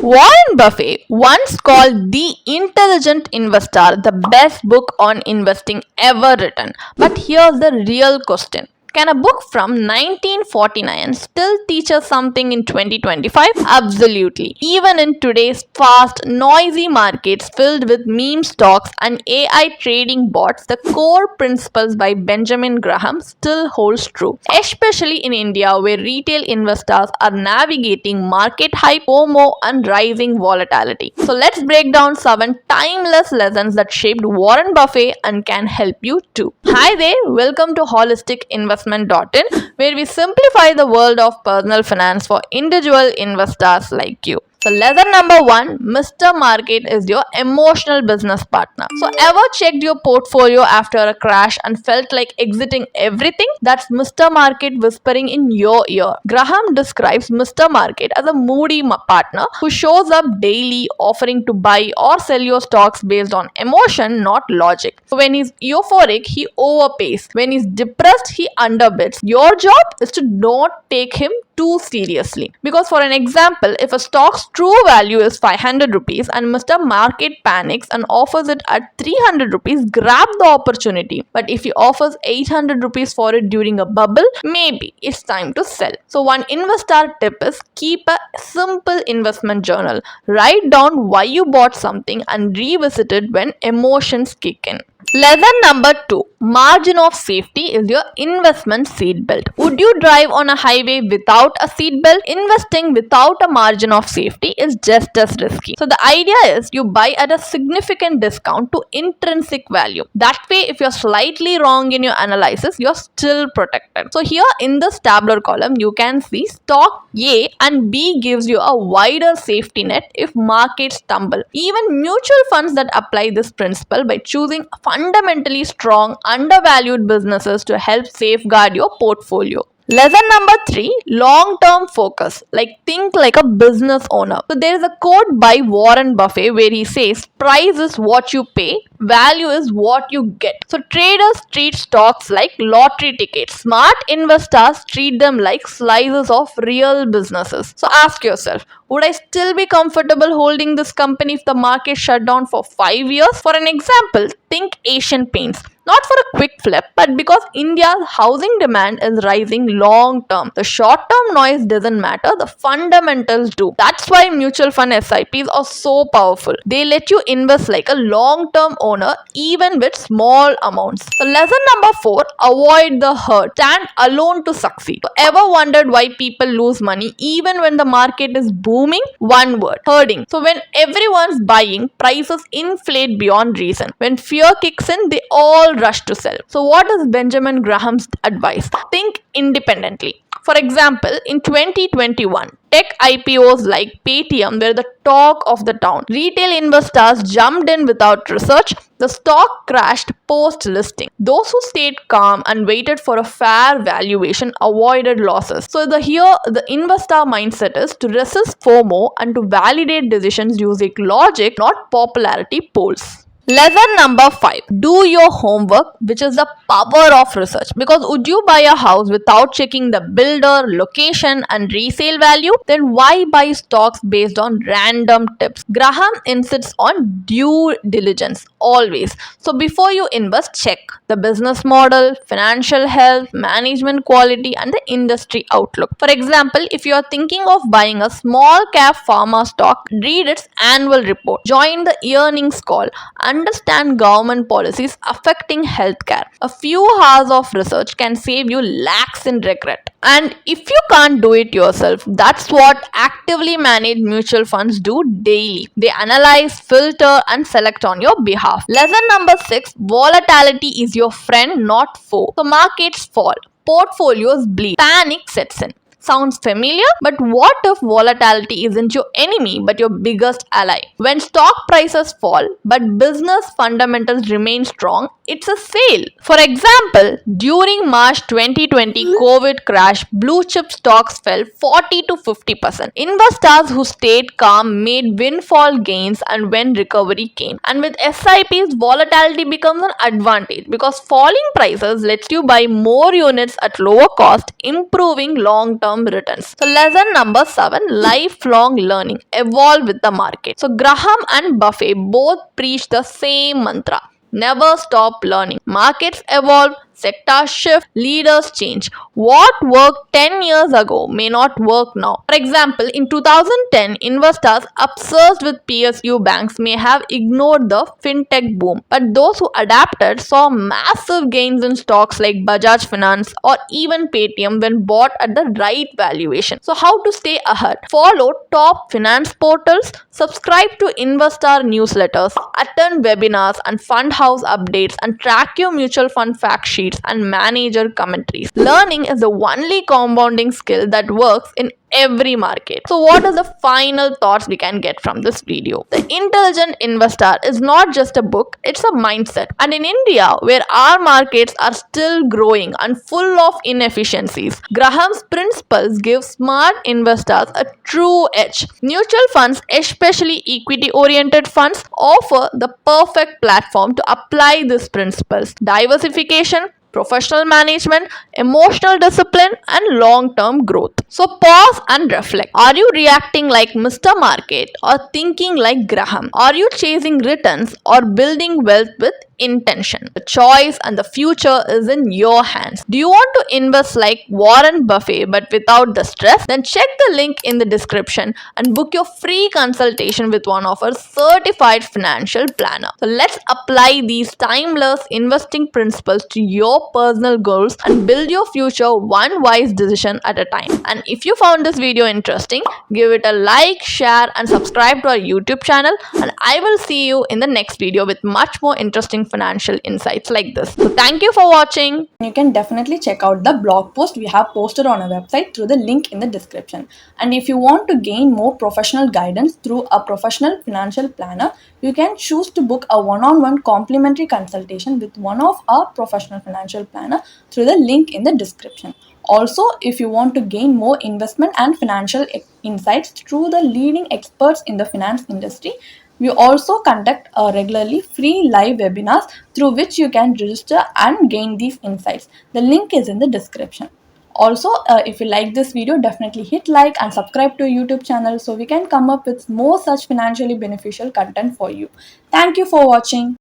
Warren Buffett once called The Intelligent Investor the best book on investing ever written. But here's the real question. Can a book from 1949 still teach us something in 2025? Absolutely. Even in today's fast, noisy markets filled with meme stocks and AI trading bots, the core principles by Benjamin Graham still holds true, especially in India where retail investors are navigating market hype, FOMO and rising volatility. So let's break down 7 timeless lessons that shaped Warren Buffett and can help you too. Hi there, welcome to Holistic Investment where we simplify the world of personal finance for individual investors like you. So lesson number 1, Mr. Market is your emotional business partner. So ever checked your portfolio after a crash and felt like exiting everything? That's Mr. Market whispering in your ear. Graham describes Mr. Market as a moody partner who shows up daily offering to buy or sell your stocks based on emotion, not logic. So when he's euphoric, he overpays. When he's depressed, he underbids. Your job is to not take him too seriously. Because for an example, if a stock's true value is 500 rupees and Mr. Market panics and offers it at 300 rupees, grab the opportunity. But if he offers 800 rupees for it during a bubble, maybe it's time to sell. So one investor tip is keep a simple investment journal. Write down why you bought something and revisit it when emotions kick in. Lesson number 2, margin of safety is your investment seatbelt. Would you drive on a highway without a seatbelt? Investing without a margin of safety is just as risky. So the idea is you buy at a significant discount to intrinsic value. That way, if you're slightly wrong in your analysis, you're still protected. So here in this tabular column, you can see stock A and B gives you a wider safety net if markets tumble. Even mutual funds that apply this principle by choosing fundamentally strong, undervalued businesses to help safeguard your portfolio. Lesson number 3, long-term focus. Think like a business owner. So there is a quote by Warren Buffett where he says, price is what you pay, value is what you get. So traders treat stocks like lottery tickets. Smart investors treat them like slices of real businesses. So ask yourself, would I still be comfortable holding this company if the market shut down for 5 years? For an example, think Asian Paints. Not for a quick flip, but because India's housing demand is rising long term. The short term noise doesn't matter, the fundamentals do. That's why mutual fund SIPs are so powerful. They let you invest like a long term owner even with small amounts. So lesson number 4, avoid the herd. Stand alone to succeed. So ever wondered why people lose money even when the market is booming? One word, herding. So when everyone's buying, prices inflate beyond reason. When fear kicks in, they all rush to sell. So what is Benjamin Graham's advice? Think independently. For example, in 2021, tech IPOs like Paytm were the talk of the town. Retail investors jumped in without research. The stock crashed post-listing. Those who stayed calm and waited for a fair valuation avoided losses. So the investor mindset is to resist FOMO and to validate decisions using logic, not popularity polls. Lesson number 5, do your homework, which is the power of research. Because would you buy a house without checking the builder, location and resale value? Then why buy stocks based on random tips? Graham insists on due diligence always. So before you invest, check the business model, financial health, management quality and the industry outlook. For example, if you are thinking of buying a small cap pharma stock, read its annual report. Join the earnings call. Understand government policies affecting healthcare. A few hours of research can save you lakhs in regret. And if you can't do it yourself, that's what actively managed mutual funds do daily. They analyze, filter and select on your behalf. Lesson number 6, volatility is your friend, not foe. So markets fall, portfolios bleed, panic sets in. Sounds familiar? But what if volatility isn't your enemy but your biggest ally? When stock prices fall but business fundamentals remain strong, it's a sale. For example, during March 2020 COVID crash, blue chip stocks fell 40 to 50%. Investors who stayed calm made windfall gains and when recovery came. And with SIPs, volatility becomes an advantage because falling prices lets you buy more units at lower cost, improving long-term long-term returns. So lesson number 7, lifelong learning. Evolve with the market. So Graham and Buffett both preach the same mantra. Never stop learning. Markets evolve, sectors shift, leaders change. What worked 10 years ago may not work now. For example, in 2010, investors obsessed with PSU banks may have ignored the fintech boom, but those who adapted saw massive gains in stocks like Bajaj Finance or even Paytm when bought at the right valuation. So, how to stay ahead? Follow top finance portals, subscribe to investor newsletters, attend webinars and fund house updates, and track your mutual fund fact sheets and manager commentaries. Learning is the only compounding skill that works in every market. So what are the final thoughts we can get from this video? The Intelligent Investor is not just a book, it's a mindset. And in India, where our markets are still growing and full of inefficiencies, Graham's principles give smart investors a true edge. Mutual funds, especially equity-oriented funds, offer the perfect platform to apply these principles. Diversification, professional management, emotional discipline, and long-term growth. So pause and reflect. Are you reacting like Mr. Market or thinking like Graham? Are you chasing returns or building wealth with intention? The choice and the future is in your hands. Do you want to invest like Warren Buffett but without the stress? Then check the link in the description and book your free consultation with one of our certified financial planner. So let's apply these timeless investing principles to your personal goals and build your future one wise decision at a time. And if you found this video interesting, give it a like, share and subscribe to our YouTube channel, and I will see you in the next video with much more interesting financial insights like this. So thank you for watching. You can definitely check out the blog post we have posted on our website through the link in the description. And if you want to gain more professional guidance through a professional financial planner, you can choose to book a one-on-one complimentary consultation with one of our professional financial planner through the link in the description. Also, if you want to gain more investment and financial insights through the leading experts in the finance industry, we also conduct regularly free live webinars through which you can register and gain these insights. The link is in the description. Also, if you like this video, definitely hit like and subscribe to our YouTube channel so we can come up with more such financially beneficial content for you. Thank you for watching.